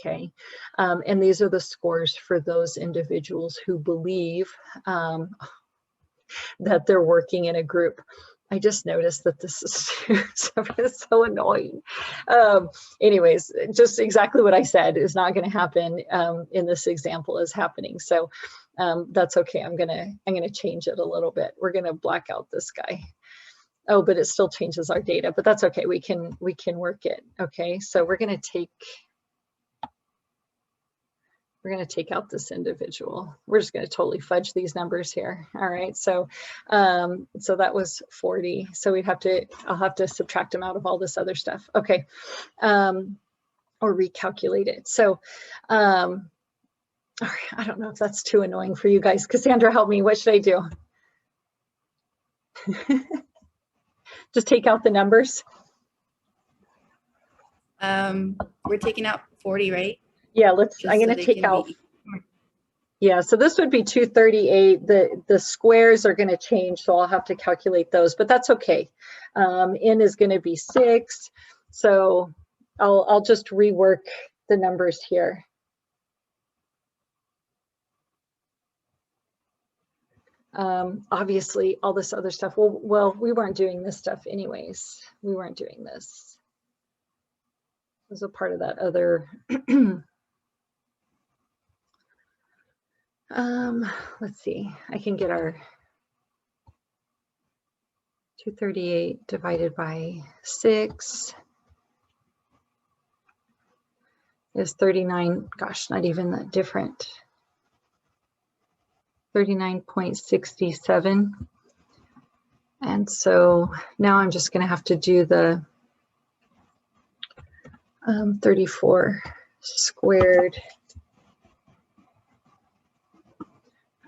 okay? And these are the scores for those individuals who believe that they're working in a group. I just noticed that this is so annoying. Anyways, just exactly what I said is not going to happen in this example is happening. So that's okay. I'm gonna change it a little bit. We're gonna black out this guy. Oh, but it still changes our data, but that's okay. We can work it. Okay, so we're gonna take out this individual. We're just going to totally fudge these numbers here. All right, so so that was 40. So I'll have to subtract them out of all this other stuff. Okay, or recalculate it. So all right, I don't know if that's too annoying for you guys. Cassandra, help me. What should I do? Just take out the numbers. We're taking out 40, right? Yeah, I'm going to take out. Yeah, so this would be 238. The squares are going to change, so I'll have to calculate those, but that's okay. N is going to be 6, so I'll just rework the numbers here. Obviously, all this other stuff. Well, we weren't doing this stuff anyways. We weren't doing this. It was a part of that other. Let's see, I can get our 238 divided by 6 is 39, gosh, not even that different. 39.67. And so now I'm just going to have to do the 34 squared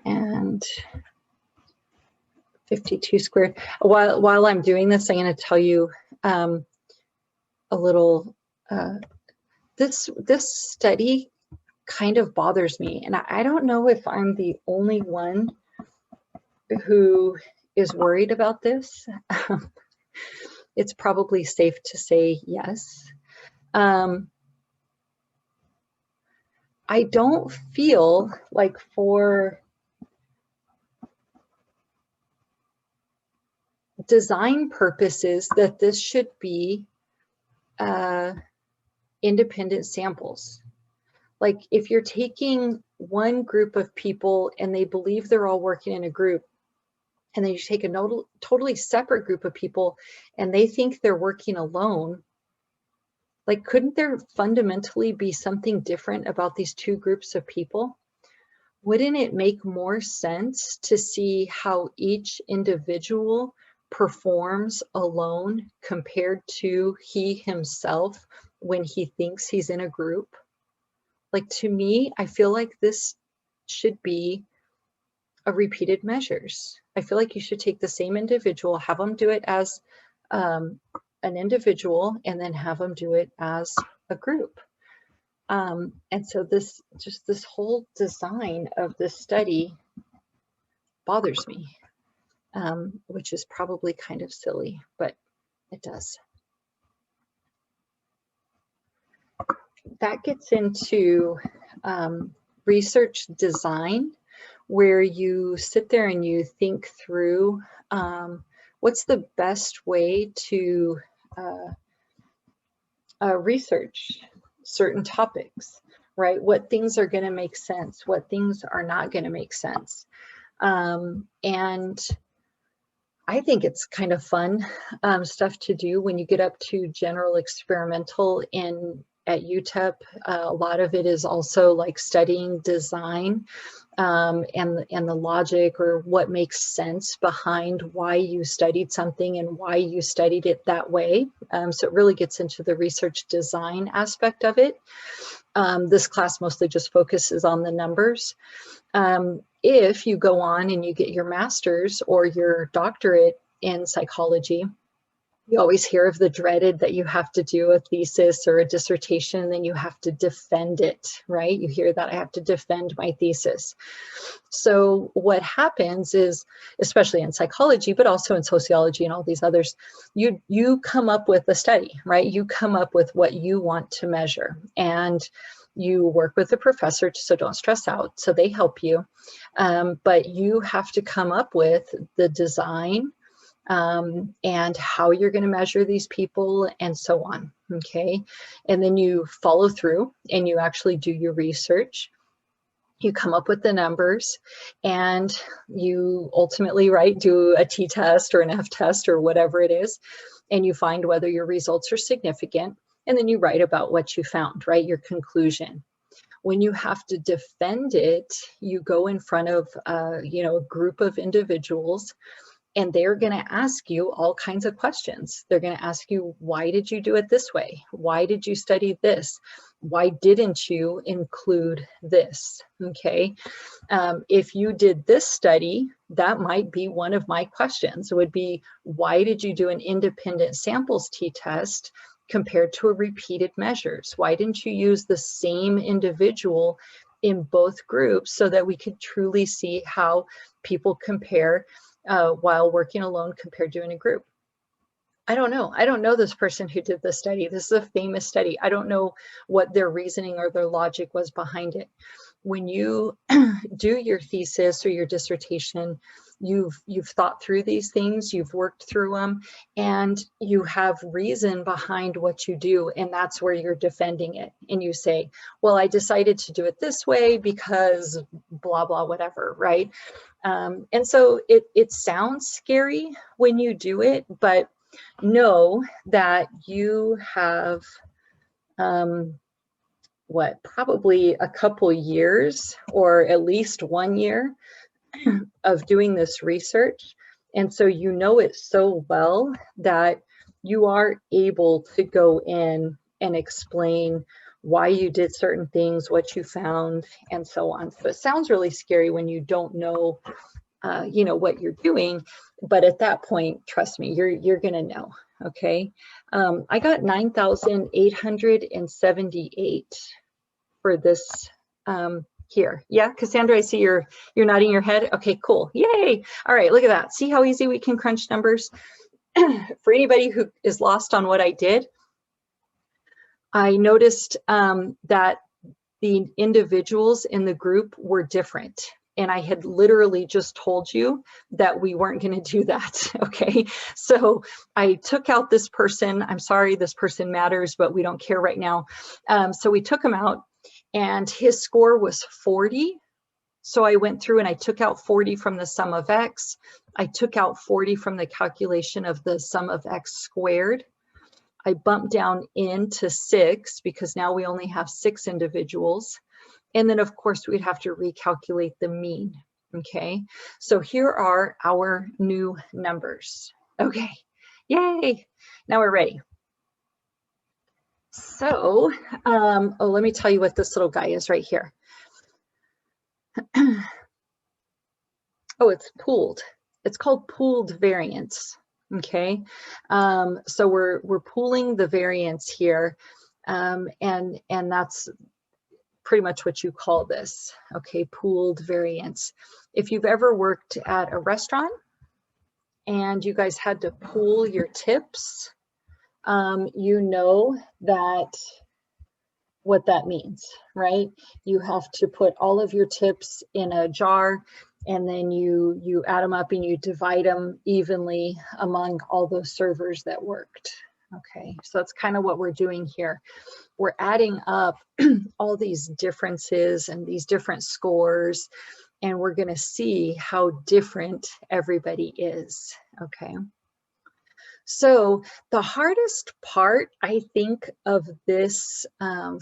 and 52 squared. While I'm doing this, I'm going to tell you a little, this study kind of bothers me. And I don't know if I'm the only one who is worried about this. It's probably safe to say yes. I don't feel like for design purposes that this should be independent samples. Like if you're taking one group of people and they believe they're all working in a group, and then you take a totally separate group of people and they think they're working alone, like couldn't there fundamentally be something different about these two groups of people? Wouldn't it make more sense to see how each individual performs alone compared to he himself when he thinks he's in a group? Like to me, I feel like this should be a repeated measures. I feel like you should take the same individual, have them do it as an individual, and then have them do it as a group. And so this whole design of this study bothers me, which is probably kind of silly, but it does. That gets into research design, where you sit there and you think through what's the best way to research certain topics, right? What things are going to make sense, what things are not going to make sense. And I think it's kind of fun stuff to do when you get up to general experimental at UTEP. A lot of it is also like studying design and the logic or what makes sense behind why you studied something and why you studied it that way. So it really gets into the research design aspect of it. This class mostly just focuses on the numbers. If you go on and you get your master's or your doctorate in psychology, you always hear of the dreaded that you have to do a thesis or a dissertation and then you have to defend it, right? You hear that I have to defend my thesis. So what happens is, especially in psychology, but also in sociology and all these others, you come up with a study, right? You come up with what you want to measure. And You work with the professor, so don't stress out. So they help you, but you have to come up with the design and how you're going to measure these people and so on. Okay. And then you follow through and you actually do your research. You come up with the numbers and you ultimately, right, do a t-test or an f-test or whatever it is, and you find whether your results are significant, and then you write about what you found, right, your conclusion. When you have to defend it, you go in front of a group of individuals, and they're going to ask you all kinds of questions. They're going to ask you, why did you do it this way? Why did you study this? Why didn't you include this? Okay. If you did this study, that might be one of my questions. It would be, why did you do an independent samples t-test compared to a repeated measures? Why didn't you use the same individual in both groups so that we could truly see how people compare while working alone compared to in a group? I don't know. I don't know this person who did the study. This is a famous study. I don't know what their reasoning or their logic was behind it. When you do your thesis or your dissertation, you've thought through these things, you've worked through them, and you have reason behind what you do, and that's where you're defending it. And you say, well, I decided to do it this way because blah, blah, whatever, right? And so it sounds scary when you do it, but know that you have probably a couple years or at least 1 year of doing this research. And so you know it so well that you are able to go in and explain why you did certain things, what you found, and so on. So it sounds really scary when you don't know what you're doing, but at that point, trust me, you're gonna know. Okay. I got 9,878 for this here. Yeah, Cassandra, I see you're nodding your head. Okay, cool. Yay. All right, look at that. See how easy we can crunch numbers? For anybody who is lost on what I did, I noticed that the individuals in the group were different. And I had literally just told you that we weren't going to do that. Okay. So I took out this person. I'm sorry, this person matters, but we don't care right now. So we took him out and his score was 40. So I went through and I took out 40 from the sum of X. I took out 40 from the calculation of the sum of X squared. I bumped down into 6 because now we only have 6 individuals. And then of course we'd have to recalculate the mean. Okay, so here are our new numbers. Okay, yay, now we're ready. So, let me tell you what this little guy is right here. Oh, it's pooled. It's called pooled variance. Okay, so we're pooling the variance here, and that's pretty much what you call this. Okay, pooled variance. If you've ever worked at a restaurant and you guys had to pool your tips, you know what that means, right? You have to put all of your tips in a jar, and then you add them up and you divide them evenly among all those servers that worked. Okay, so that's kind of what we're doing here. We're adding up all these differences and these different scores, and we're going to see how different everybody is. Okay. So the hardest part, I think, of this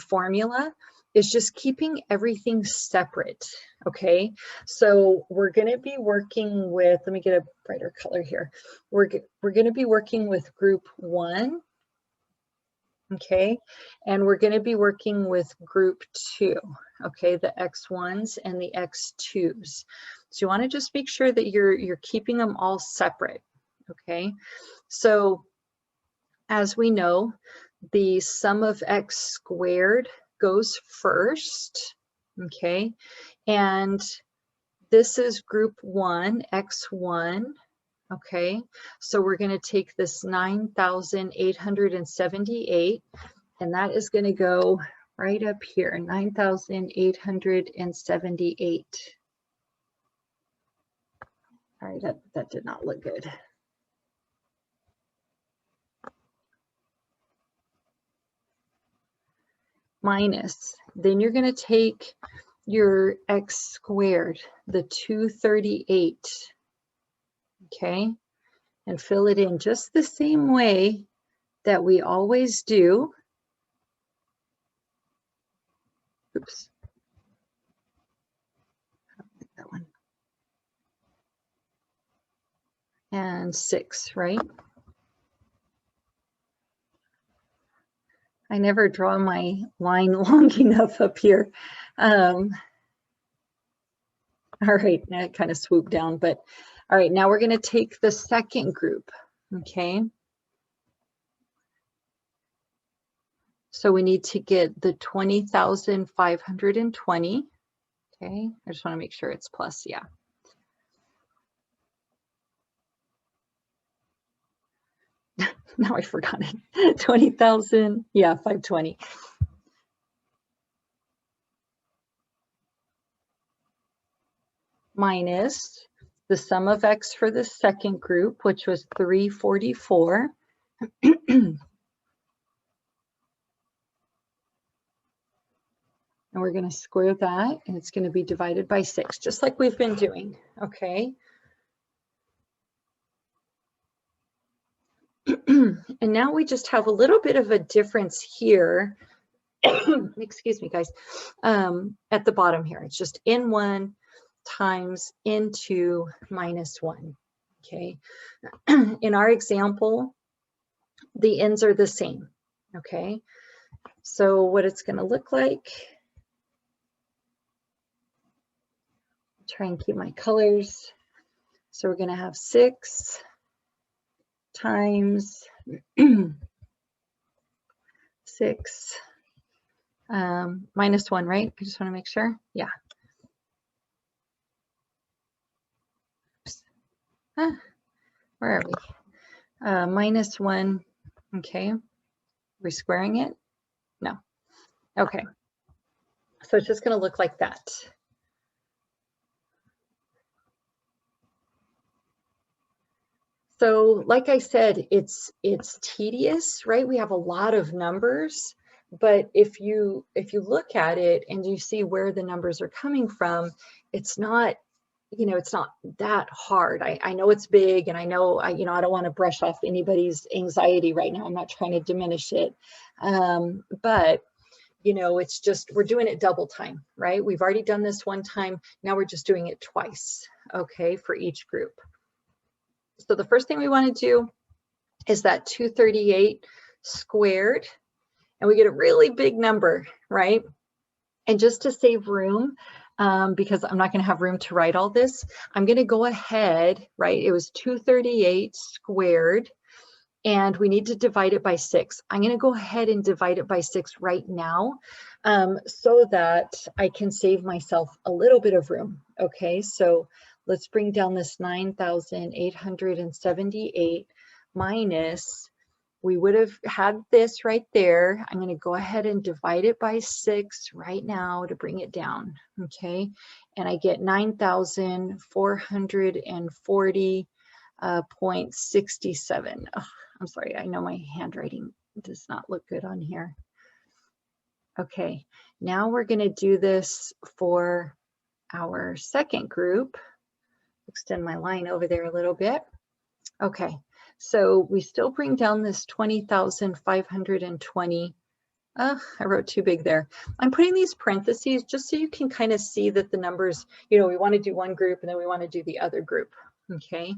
formula is just keeping everything separate. Okay, so we're going to be working with, let me get a brighter color here. We're going to be working with group 1. Okay, and we're going to be working with group 2. Okay, the X1s and the X2s. So you want to just make sure that you're keeping them all separate. Okay, so as we know, the sum of X squared goes first. Okay, and this is group 1, X1. Okay, so we're going to take this 9,878, and that is going to go right up here, 9,878. All right, that did not look good. Minus, then you're going to take your x squared, the 238, okay, and fill it in just the same way that we always do. Oops. That one. And 6, right? I never draw my line long enough up here. All right, I kind of swooped down, but all right, now we're going to take the second group, okay? So we need to get the 20,520, okay? I just want to make sure it's plus, yeah. Now I forgot it. 20,000, yeah, 520. Minus the sum of x for the second group, which was 344. And we're going to square that, and it's going to be divided by 6, just like we've been doing, okay? And now we just have a little bit of a difference here. Excuse me, guys. At the bottom here, it's just N1 times N2 minus 1, okay? In our example, the ends are the same, okay? So what it's going to look like, try and keep my colors. So we're going to have 6 times 6 minus 1, right? I just want to make sure. Yeah. Where are we? Minus 1. Okay. We're squaring it? No. Okay. So it's just going to look like that. So like I said, it's tedious, right? We have a lot of numbers, but if you look at it and you see where the numbers are coming from, it's not, you know, it's not that hard. I know it's big, and I know I don't want to brush off anybody's anxiety right now. I'm not trying to diminish it. But you know, it's just, we're doing it double time, right? We've already done this one time. Now we're just doing it twice, okay, for each group. So the first thing we want to do is that 238 squared, and we get a really big number, right? And just to save room, because I'm not going to have room to write all this, I'm going to go ahead, right? It was 238 squared, and we need to divide it by 6. I'm going to go ahead and divide it by 6 right now, so that I can save myself a little bit of room. Okay, so let's bring down this 9,878 minus, we would have had this right there. I'm going to go ahead and divide it by 6 right now to bring it down. Okay, and I get 9,440.67. Oh, I'm sorry, I know my handwriting does not look good on here. Okay, now we're going to do this for our second group. Extend my line over there a little bit. Okay, so we still bring down this 20,520. I wrote too big there. I'm putting these parentheses just so you can kind of see that the numbers, you know, we want to do one group and then we want to do the other group. Okay,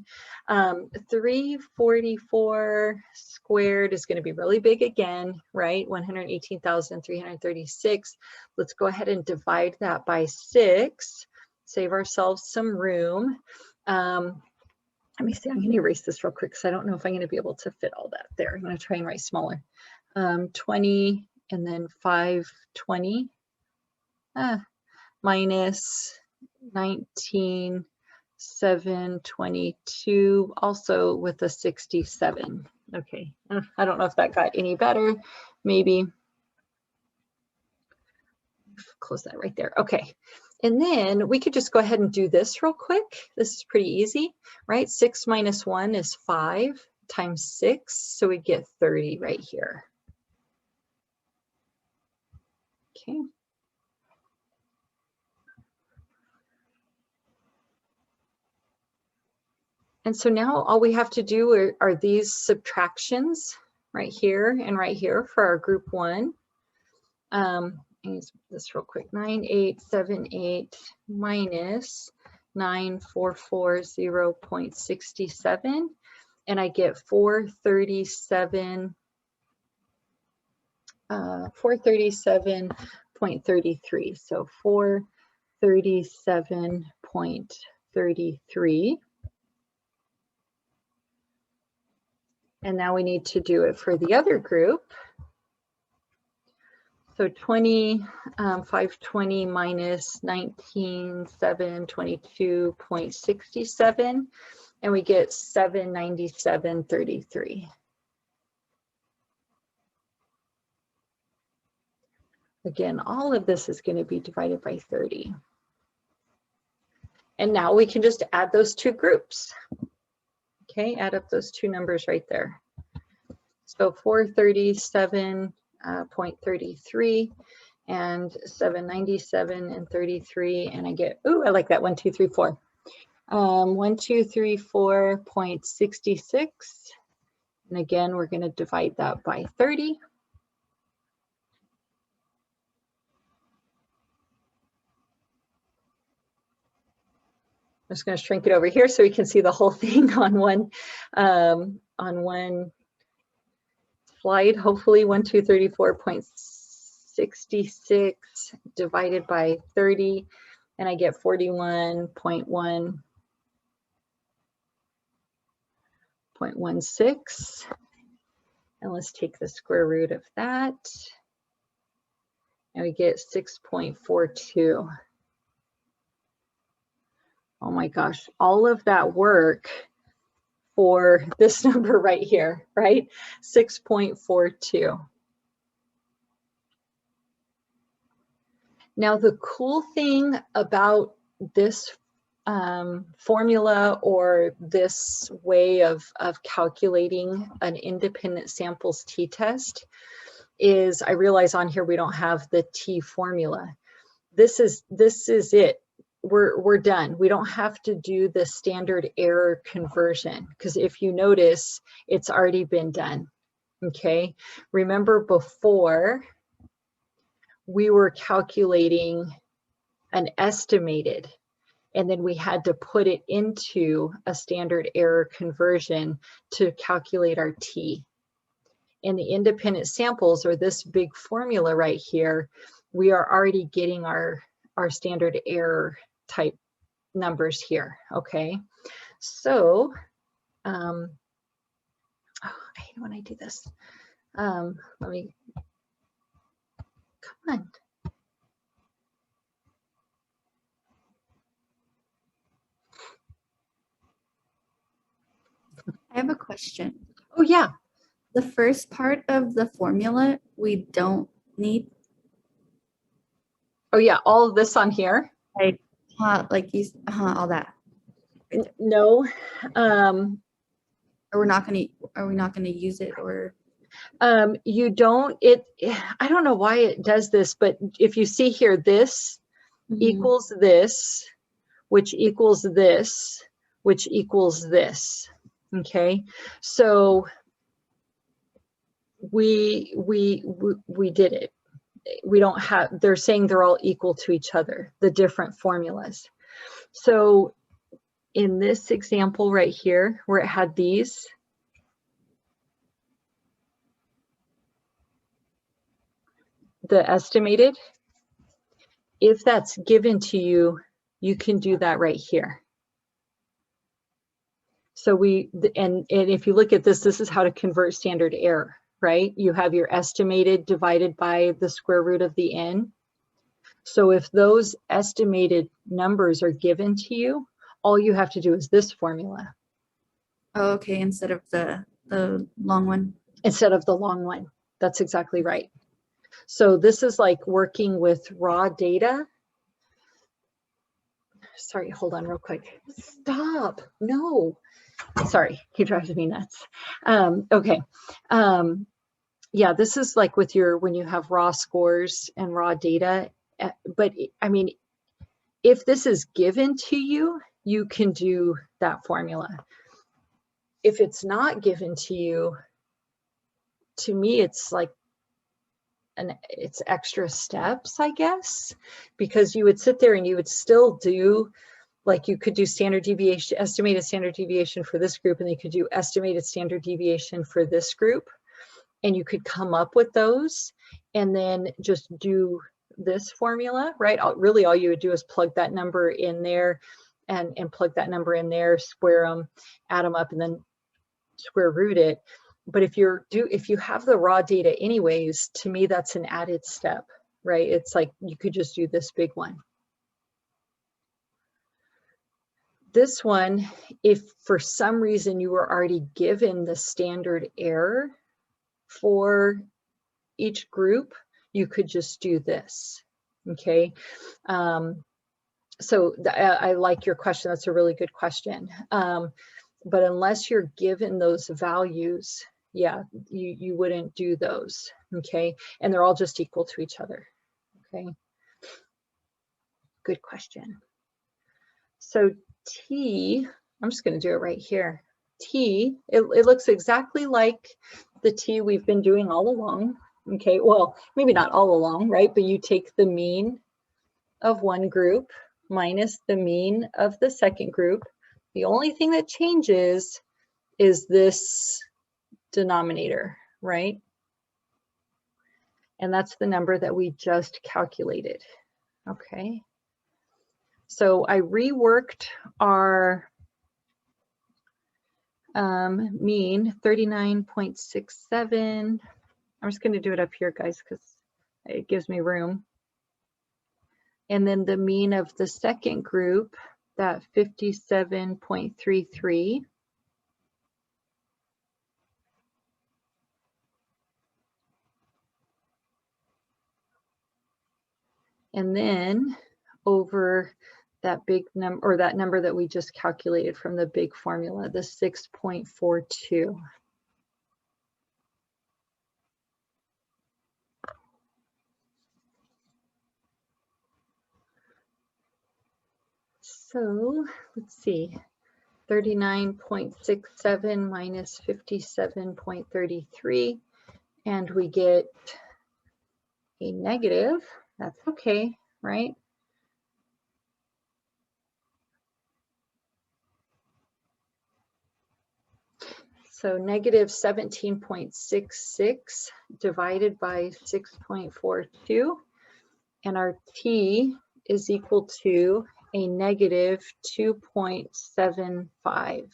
344 squared is going to be really big again, right? 118,336. Let's go ahead and divide that by 6. Save ourselves some room. Let me see, I'm going to erase this real quick because I don't know if I'm going to be able to fit all that there. I'm going to try and write smaller. 20 and then 520 minus 19,722, also with a 67. Okay, I don't know if that got any better, maybe. close that right there. Okay. And then we could just go ahead and do this real quick. This is pretty easy, right? 6 minus 1 is 5 times 6. So we get 30 right here. Okay. And so now all we have to do are these subtractions right here and right here for our group 1. Use this real quick. 9878 minus 9440.67, and I get 437.33. So 437.33. And now we need to do it for the other group. So 520 minus 19,722.67, and we get 797.33. Again, all of this is going to be divided by 30. And now we can just add those two groups. Okay, add up those two numbers right there. So 437.33 and 797.33, and I get, ooh, I like that, 1, 2, 3, 4. 1234.66, and again, we're going to divide that by 30. I'm just going to shrink it over here so we can see the whole thing on one slide. Hopefully 1234.66 divided by 30, and I get 41.16. And let's take the square root of that, and we get 6.42. Oh my gosh, all of that work for this number right here, right? 6.42. Now, the cool thing about this formula or this way of calculating an independent samples t-test is, I realize on here we don't have the t formula. This is it. We're done. We don't have to do the standard error conversion, because if you notice, it's already been done. Okay, remember before we were calculating an estimated, and then we had to put it into a standard error conversion to calculate our t. In the independent samples, or this big formula right here, we are already getting our standard error type numbers here. Okay, so oh, I hate when I do this. Let me, come on. I have a question. Oh yeah. The first part of the formula we don't need. Oh yeah, all of this on here. Like all that. No. Are we not gonna use it, or? You don't. I don't know why it does this, but if you see here, this equals this, which equals this, which equals this. Okay, so we did it. We don't have, they're saying they're all equal to each other, the different formulas. So in this example right here, where it had these, the estimated, if that's given to you, you can do that right here. So and if you look at this, this is how to convert standard error, right? You have your estimated divided by the square root of the n. So if those estimated numbers are given to you, all you have to do is this formula. Oh, okay, instead of the long one. Instead of the long one. That's exactly right. So this is like working with raw data. Sorry, hold on real quick. Stop. No. Sorry, he drives me nuts. Okay. Yeah, this is like with your, when you have raw scores and raw data. But I mean, if this is given to you, you can do that formula. If it's not given to you, to me, it's like it's extra steps, I guess, because you would sit there and you would still do, like you could do standard deviation, estimated standard deviation for this group, and you could do estimated standard deviation for this group, and you could come up with those and then just do this formula, right? Really all you would do is plug that number in there and plug that number in there, square them, add them up, and then square root it. But if you have the raw data anyways, to me, that's an added step, right? It's like you could just do this big one. This one, if for some reason you were already given the standard error for each group, you could just do this, okay? So I like your question. That's a really good question. But unless you're given those values, yeah, you wouldn't do those, okay? And they're all just equal to each other, okay? Good question. So T, I'm just gonna do it right here. T, it looks exactly like the T we've been doing all along, okay? Well, maybe not all along, right? But you take the mean of one group minus the mean of the second group. The only thing that changes is this denominator, right? And that's the number that we just calculated, okay? So I reworked our mean 39.67. I'm just going to do it up here, guys, because it gives me room. And then the mean of the second group, that 57.33. And then over that big number, or that number that we just calculated from the big formula, the 6.42. So let's see, 39.67 minus 57.33, and we get a negative. That's okay, right? So negative 17.66 divided by 6.42, and our T is equal to a negative 2.75.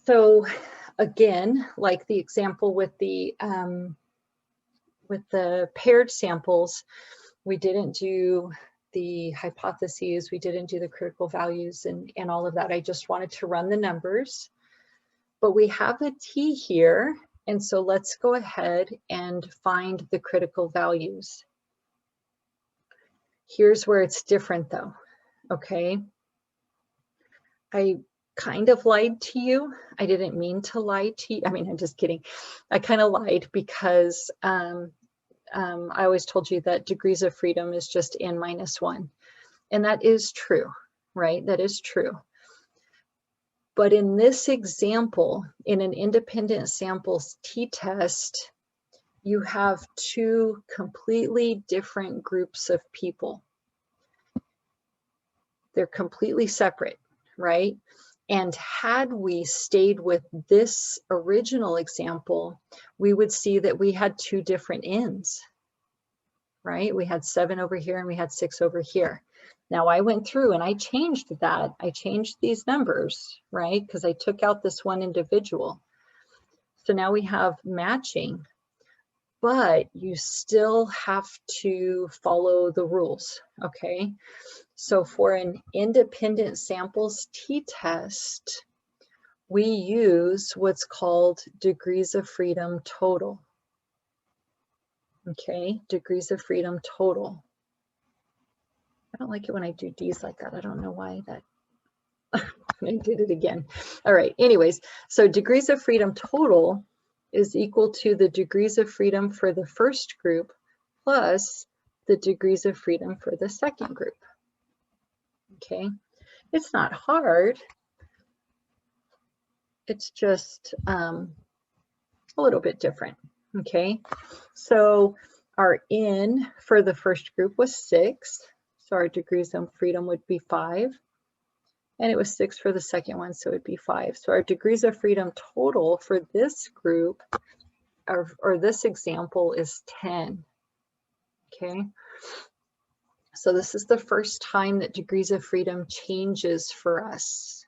So again, like the example with the paired samples, we didn't do the hypotheses, we didn't do the critical values and all of that. I just wanted to run the numbers, but we have a T here. And so let's go ahead and find the critical values. Here's where it's different though, okay? I kind of lied to you. I didn't mean to lie to you. I mean, I'm just kidding. I kind of lied because I always told you that degrees of freedom is just n minus 1. And that is true, right? That is true. But in this example, in an independent samples t-test, you have two completely different groups of people. They're completely separate, right? And had we stayed with this original example, we would see that we had two different n's, right? We had 7 over here and we had 6 over here. Now I went through and I changed that. I changed these numbers, right? Because I took out this one individual. So now we have matching, but you still have to follow the rules, okay? So for an independent samples t-test, we use what's called degrees of freedom total. Okay, degrees of freedom total. I don't like it when I do D's like that. I don't know why that, I did it again. All right, anyways, so degrees of freedom total is equal to the degrees of freedom for the first group plus the degrees of freedom for the second group. Okay, it's not hard. It's just a little bit different. Okay, so our N for the first group was 6. So our degrees of freedom would be 5. And it was 6 for the second one, so it'd be 5. So our degrees of freedom total for this group, or this example, is 10. Okay. So this is the first time that degrees of freedom changes for us.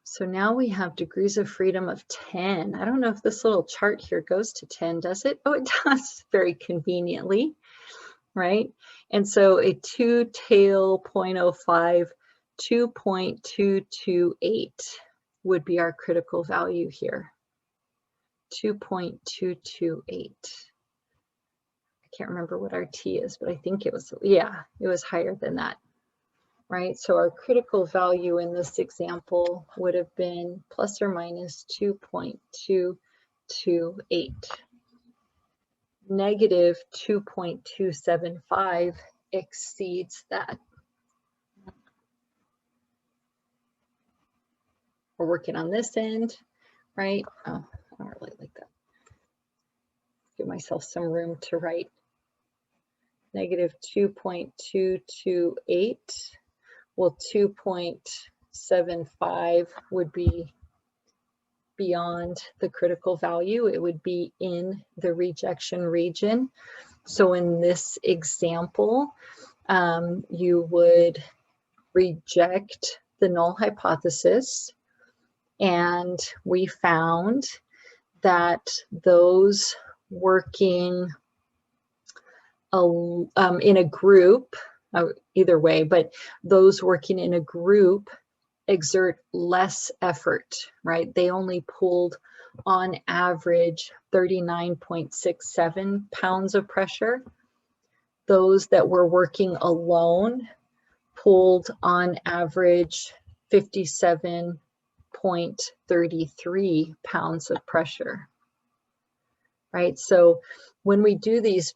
So now we have degrees of freedom of 10. I don't know if this little chart here goes to 10, does it? Oh, it does, very conveniently, right? And so a 2 tail 0.05, 2.228 would be our critical value here. 2.228. I can't remember what our T is, but I think it was, yeah, it was higher than that, right? So our critical value in this example would have been plus or minus 2.228. Negative 2.275 exceeds that. We're working on this end, right? Oh, I don't really like that. Give myself some room to write. Negative 2.228. Well, 2.75 would be beyond the critical value. It would be in the rejection region. So in this example, you would reject the null hypothesis. And we found that those working in a group, either way, but those working in a group exert less effort, right? They only pulled on average 39.67 pounds of pressure. Those that were working alone pulled on average 57.33 pounds of pressure, right? So when we do these,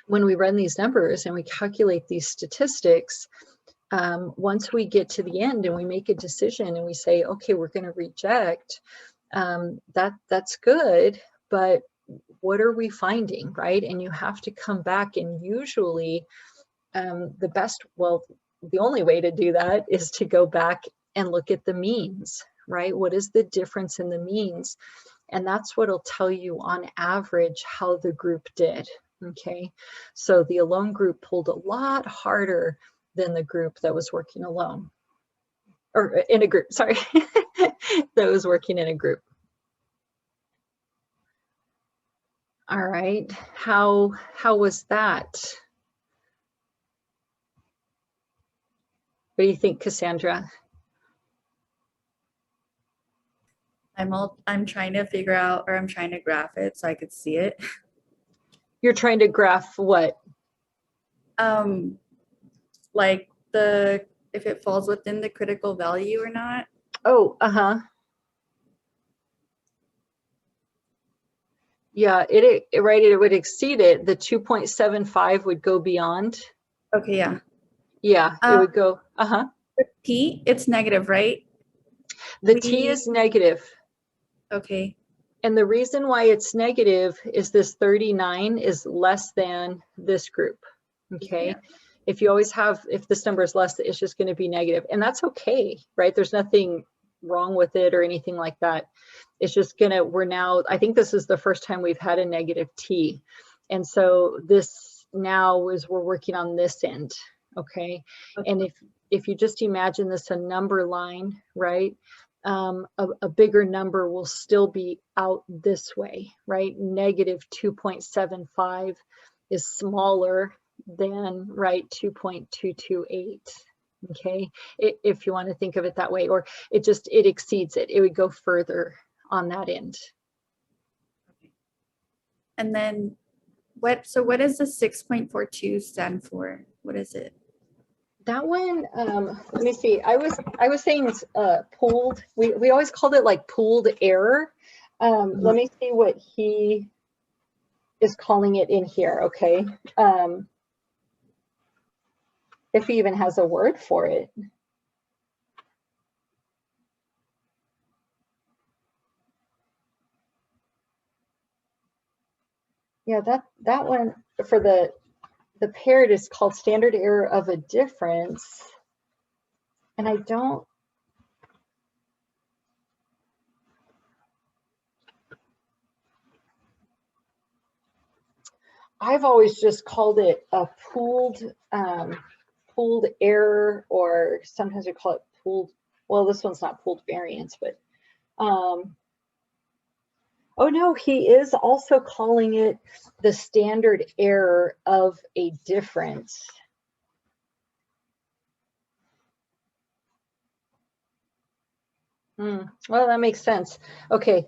when we run these numbers and we calculate these statistics, once we get to the end and we make a decision and we say, okay, we're going to reject, that's good, but what are we finding, right? And you have to come back, and usually the only way to do that is to go back and look at the means, right? What is the difference in the means? And that's what'll tell you on average how the group did, okay? So the alone group pulled a lot harder than the group that was working alone, or in a group, sorry, that was working in a group. All right, how was that? What do you think, Cassandra? I'm trying to figure out, or I'm trying to graph it so I could see it. You're trying to graph what? Like if it falls within the critical value or not. Oh, yeah, it would exceed it. The 2.75 would go beyond. Okay, yeah. Yeah, it would go, The T, it's negative, right? The T is negative. Okay. And the reason why it's negative is this 39 is less than this group, okay? Yeah. If you always have, if this number is less, it's just going to be negative, and that's okay, right? There's nothing wrong with it or anything like that. It's just gonna, I think this is the first time we've had a negative T. And so this now is, we're working on this end, okay? And if you just imagine this a number line, right? A bigger number will still be out this way, right? Negative 2.75 is smaller than, right, 2.228. okay, if you want to think of it that way, or it exceeds it. It would go further on that end. And then what does the 6.42 stand for? What is it? That one, let me see. I was saying it's pooled. We always called it like pooled error. Let me see what he is calling it in here, okay? If he even has a word for it. Yeah, that one for the paired is called standard error of a difference. And I've always just called it a pooled error, or sometimes we call it pooled. Well, this one's not pooled variance, but oh no, he is also calling it the standard error of a difference. Well, that makes sense. Okay.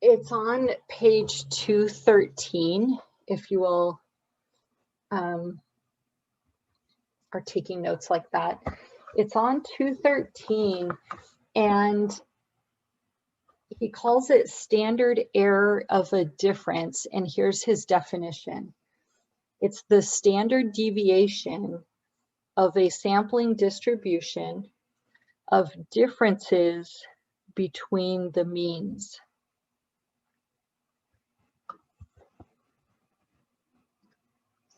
It's on page 213, if you will are taking notes like that. It's on 213, and he calls it standard error of a difference, and here's his definition. It's the standard deviation of a sampling distribution of differences between the means.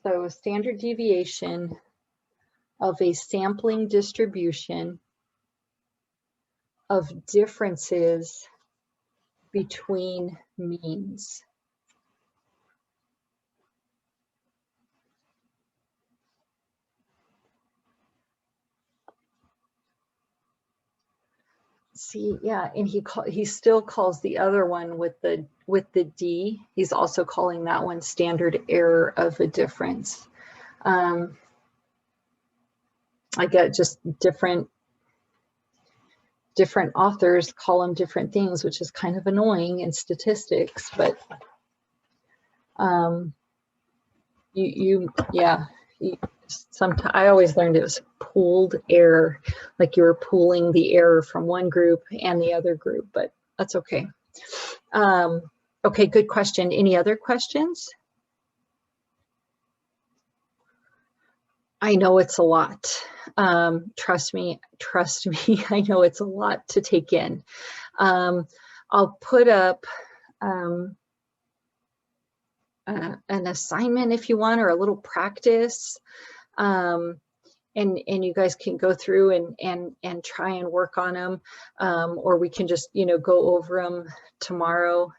So standard deviation of a sampling distribution of differences between means. See, yeah, and he still calls the other one with the D. He's also calling that one standard error of a difference. I get just different authors call them different things, which is kind of annoying in statistics, but sometimes I always learned it was pooled error, like you were pooling the error from one group and the other group, but that's okay. Okay, good question. Any other questions? I know it's a lot. Trust me, I know it's a lot to take in. I'll put up an assignment if you want, or a little practice. And you guys can go through and try and work on them, or we can just, go over them tomorrow.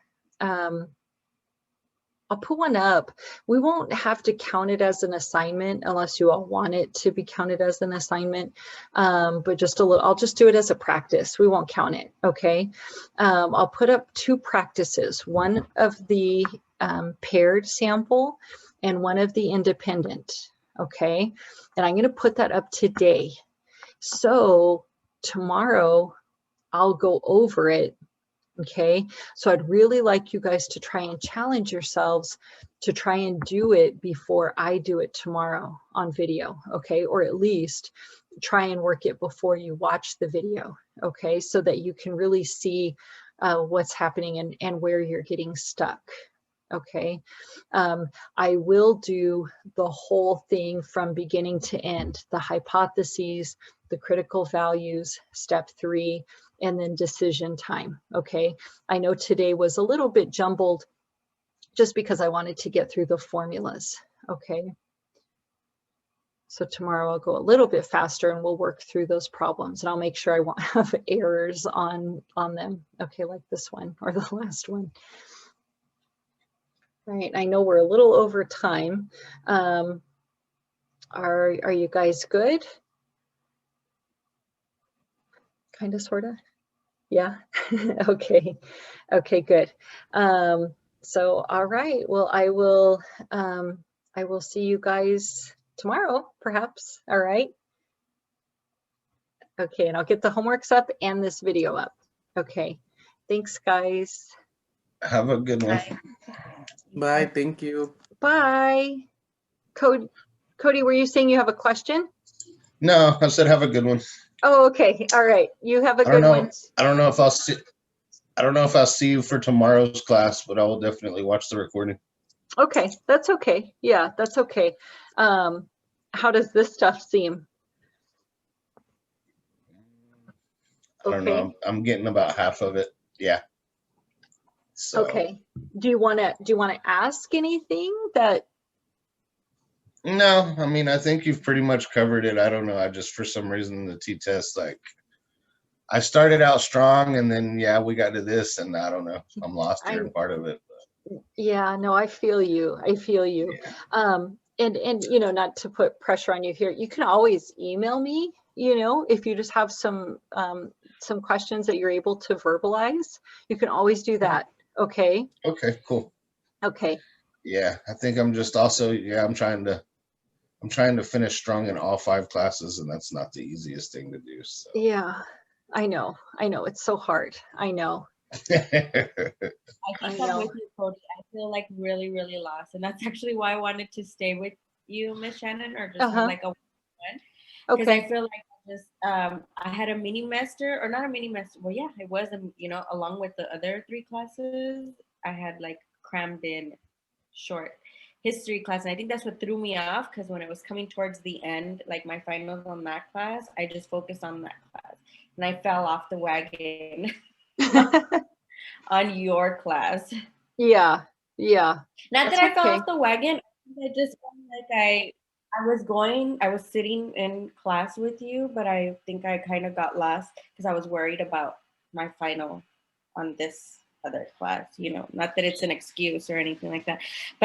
I'll put one up. We won't have to count it as an assignment unless you all want it to be counted as an assignment, but just a little, I'll just do it as a practice. We won't count it, okay? I'll put up two practices, one of the paired sample and one of the independent, okay? And I'm gonna put that up today. So tomorrow I'll go over it. Okay, so I'd really like you guys to try and challenge yourselves to try and do it before I do it tomorrow on video, okay? Or at least try and work it before you watch the video, okay? So that you can really see what's happening and where you're getting stuck, okay? I will do the whole thing from beginning to end, the hypotheses, the critical values, step 3, and then decision time, okay? I know today was a little bit jumbled just because I wanted to get through the formulas, okay? So tomorrow I'll go a little bit faster and we'll work through those problems, and I'll make sure I won't have errors on them, okay, like this one or the last one. All right, I know we're a little over time. Are you guys good? Kind of, sort of? Yeah, okay, good. So, all right, well, I will see you guys tomorrow, perhaps. All right. Okay, and I'll get the homeworks up and this video up. Okay, thanks, guys. Have a good one. Bye. Thank you. Bye. Cody, were you saying you have a question? No, I said have a good one. Oh, okay. All right. You have a I don't good know. one. I don't know if I'll see. I don't know if I'll see you for tomorrow's class, but I will definitely watch the recording. Okay, that's okay. Yeah, that's okay. How does this stuff seem? I don't know. I'm getting about half of it. Yeah. So, Okay. Do you want to ask anything that? no, I mean, I think you've pretty much covered it. I don't know. I just, for some reason, the t-test, like, I started out strong and then, yeah, we got to this and I don't know. I'm lost here in part of it. Yeah, no, I feel you. I feel you. Yeah. And you know, not to put pressure on you here, you can always email me, you know, if you just have some questions that you're able to verbalize, you can always do that. Okay. Okay, cool. Okay. Yeah, I think I'm just also, yeah, I'm trying to finish strong in all 5 classes, and that's not the easiest thing to do. So. Yeah, I know. It's so hard. I know. I think I I'm know. with you, Cody. I feel like really, really lost. And that's actually why I wanted to stay with you, Miss Shannon, or just have like a one. Because Okay. I feel like I had a mini master, or not a mini master. Well, yeah, it was, along with the other 3 classes, I had like crammed in short history class. And I think that's what threw me off, because when it was coming towards the end, like my finals on that class, I just focused on that class. And I fell off the wagon on your class. Yeah. Not That's that I fell okay. off the wagon. I just felt like I was sitting in class with you, but I think I kind of got lost because I was worried about my final on this other class, Not that it's an excuse or anything like that. But